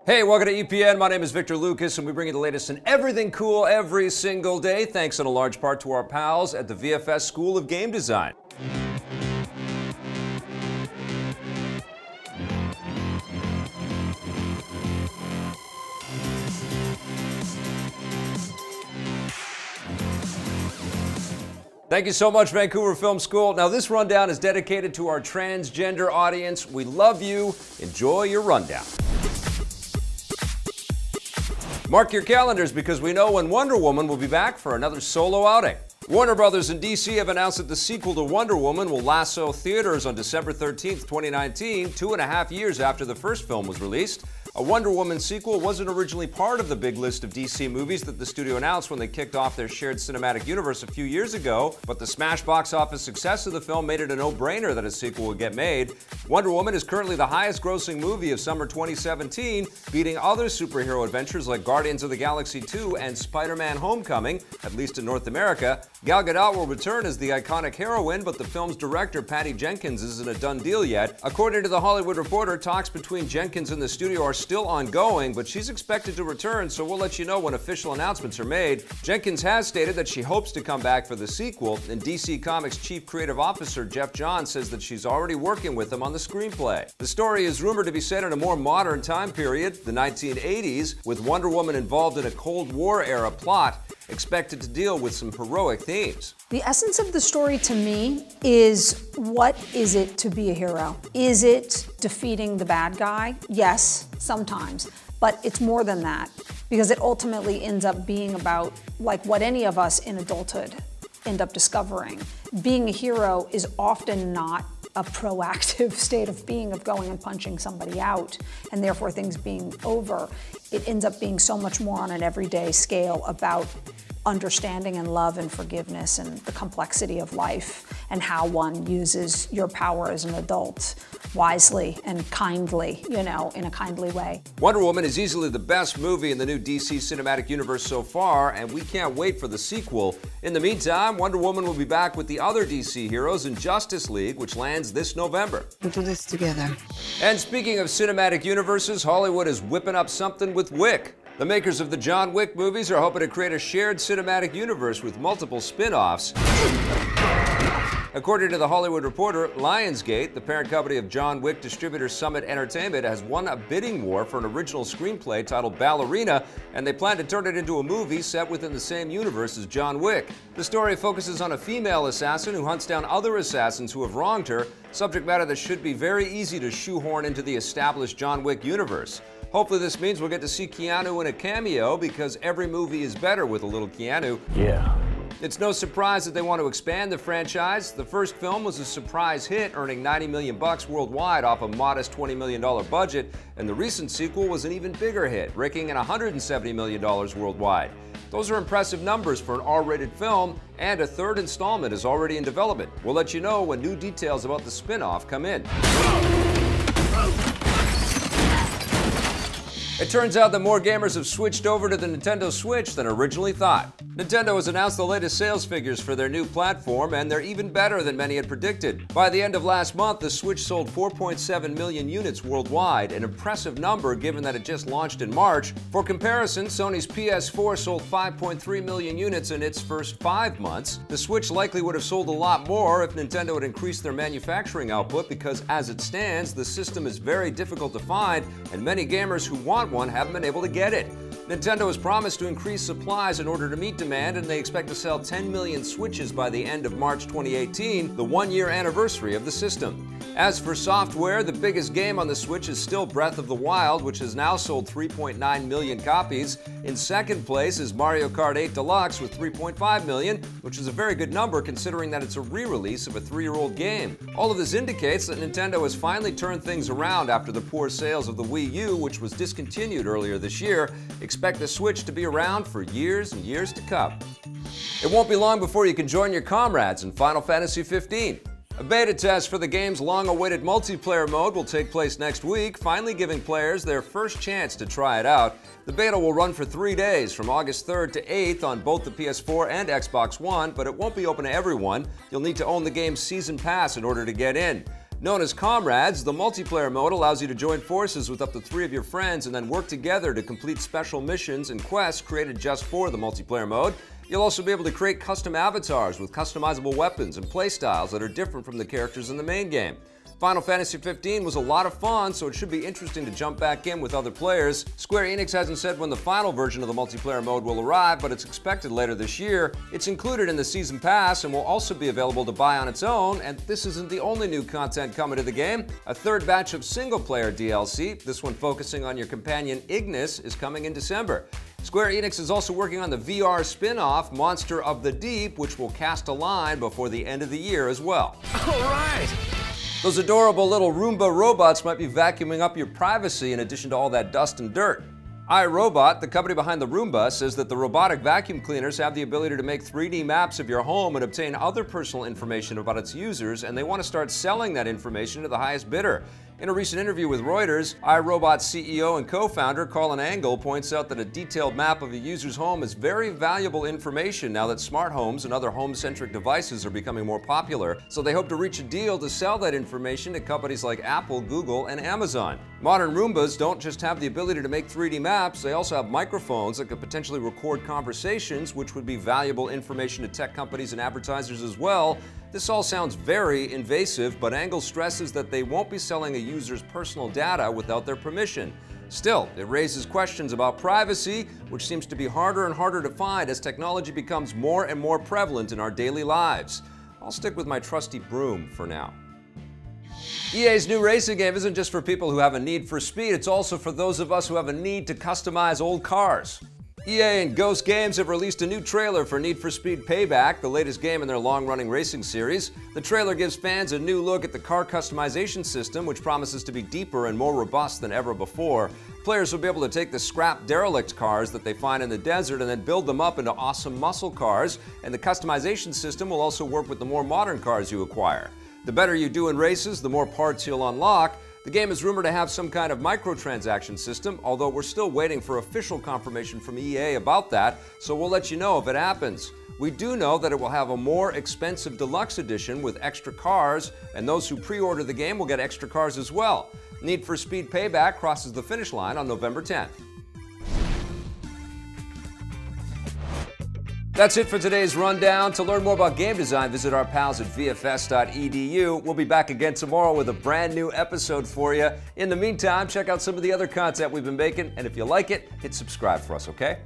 Hey, welcome to EPN. My name is Victor Lucas, and we bring you the latest in everything cool every single day, thanks in a large part to our pals at the VFS School of Game Design. Thank you so much, Vancouver Film School. Now, this rundown is dedicated to our transgender audience. We love you. Enjoy your rundown. Mark your calendars because we know when Wonder Woman will be back for another solo outing. Warner Brothers and DC have announced that the sequel to Wonder Woman will lasso theaters on December 13th, 2019, 2.5 years after the first film was released. A Wonder Woman sequel wasn't originally part of the big list of DC movies that the studio announced when they kicked off their shared cinematic universe a few years ago, but the smash box office success of the film made it a no-brainer that a sequel would get made. Wonder Woman is currently the highest-grossing movie of summer 2017, beating other superhero adventures like Guardians of the Galaxy 2 and Spider-Man: Homecoming, at least in North America. Gal Gadot will return as the iconic heroine, but the film's director, Patty Jenkins, isn't a done deal yet. According to The Hollywood Reporter, talks between Jenkins and the studio are still ongoing, but she's expected to return, so we'll let you know when official announcements are made. Jenkins has stated that she hopes to come back for the sequel, and DC Comics Chief Creative Officer Jeff Johns says that she's already working with him on the screenplay. The story is rumored to be set in a more modern time period, the 1980s, with Wonder Woman involved in a Cold War-era plot, expected to deal with some heroic themes. The essence of the story to me is, what is it to be a hero? Is it defeating the bad guy? Yes, sometimes, but it's more than that, because it ultimately ends up being about, like, what any of us in adulthood end up discovering. Being a hero is often not a proactive state of being, of going and punching somebody out, and therefore things being over. It ends up being so much more on an everyday scale about understanding and love and forgiveness and the complexity of life and how one uses your power as an adult wisely and kindly, in a kindly way. Wonder Woman is easily the best movie in the new DC cinematic universe so far, and we can't wait for the sequel. In the meantime, Wonder Woman will be back with the other DC heroes in Justice League, which lands this November. We'll do this together. And speaking of cinematic universes, Hollywood is whipping up something with Wick. The makers of the John Wick movies are hoping to create a shared cinematic universe with multiple spin-offs. According to The Hollywood Reporter, Lionsgate, the parent company of John Wick distributor Summit Entertainment, has won a bidding war for an original screenplay titled Ballerina, and they plan to turn it into a movie set within the same universe as John Wick. The story focuses on a female assassin who hunts down other assassins who have wronged her, subject matter that should be very easy to shoehorn into the established John Wick universe. Hopefully this means we'll get to see Keanu in a cameo, because every movie is better with a little Keanu. Yeah. It's no surprise that they want to expand the franchise. The first film was a surprise hit, earning $90 million worldwide off a modest $20 million budget, and the recent sequel was an even bigger hit, raking in $170 million worldwide. Those are impressive numbers for an R-rated film, and a third installment is already in development. We'll let you know when new details about the spin-off come in. It turns out that more gamers have switched over to the Nintendo Switch than originally thought. Nintendo has announced the latest sales figures for their new platform, and they're even better than many had predicted. By the end of last month, the Switch sold 4.7 million units worldwide, an impressive number given that it just launched in March. For comparison, Sony's PS4 sold 5.3 million units in its first 5 months. The Switch likely would have sold a lot more if Nintendo had increased their manufacturing output, because as it stands, the system is very difficult to find, and many gamers who want one haven't been able to get it. Nintendo has promised to increase supplies in order to meet demand, and they expect to sell 10 million Switches by the end of March 2018, the one-year anniversary of the system. As for software, the biggest game on the Switch is still Breath of the Wild, which has now sold 3.9 million copies. In second place is Mario Kart 8 Deluxe with 3.5 million, which is a very good number considering that it's a re-release of a 3-year-old game. All of this indicates that Nintendo has finally turned things around after the poor sales of the Wii U, which was discontinued earlier this year. Expect the Switch to be around for years and years to come. It won't be long before you can join your comrades in Final Fantasy 15. A beta test for the game's long-awaited multiplayer mode will take place next week, finally giving players their first chance to try it out. The beta will run for 3 days, from August 3rd to 8th on both the PS4 and Xbox One, but it won't be open to everyone. You'll need to own the game's Season Pass in order to get in. Known as Comrades, the multiplayer mode allows you to join forces with up to 3 of your friends and then work together to complete special missions and quests created just for the multiplayer mode. You'll also be able to create custom avatars with customizable weapons and playstyles that are different from the characters in the main game. Final Fantasy 15 was a lot of fun, so it should be interesting to jump back in with other players. Square Enix hasn't said when the final version of the multiplayer mode will arrive, but it's expected later this year. It's included in the Season Pass and will also be available to buy on its own, and this isn't the only new content coming to the game. A third batch of single-player DLC, this one focusing on your companion Ignis, is coming in December. Square Enix is also working on the VR spin-off, Monster of the Deep, which will cast a line before the end of the year as well. All right! Those adorable little Roomba robots might be vacuuming up your privacy in addition to all that dust and dirt. iRobot, the company behind the Roomba, says that the robotic vacuum cleaners have the ability to make 3D maps of your home and obtain other personal information about its users, and they want to start selling that information to the highest bidder. In a recent interview with Reuters, iRobot's CEO and co-founder Colin Angle points out that a detailed map of a user's home is very valuable information now that smart homes and other home-centric devices are becoming more popular, so they hope to reach a deal to sell that information to companies like Apple, Google, and Amazon. Modern Roombas don't just have the ability to make 3D maps, they also have microphones that could potentially record conversations, which would be valuable information to tech companies and advertisers as well. This all sounds very invasive, but Angle stresses that they won't be selling a user's personal data without their permission. Still, it raises questions about privacy, which seems to be harder and harder to find as technology becomes more and more prevalent in our daily lives. I'll stick with my trusty broom for now. EA's new racing game isn't just for people who have a need for speed, it's also for those of us who have a need to customize old cars. EA and Ghost Games have released a new trailer for Need for Speed Payback, the latest game in their long-running racing series. The trailer gives fans a new look at the car customization system, which promises to be deeper and more robust than ever before. Players will be able to take the scrap derelict cars that they find in the desert and then build them up into awesome muscle cars, and the customization system will also work with the more modern cars you acquire. The better you do in races, the more parts you'll unlock. The game is rumored to have some kind of microtransaction system, although we're still waiting for official confirmation from EA about that, so we'll let you know if it happens. We do know that it will have a more expensive deluxe edition with extra cars, and those who pre-order the game will get extra cars as well. Need for Speed Payback crosses the finish line on November 10th. That's it for today's rundown. To learn more about game design, visit our pals at VFS.edu. We'll be back again tomorrow with a brand new episode for you. In the meantime, check out some of the other content we've been making, and if you like it, hit subscribe for us, okay?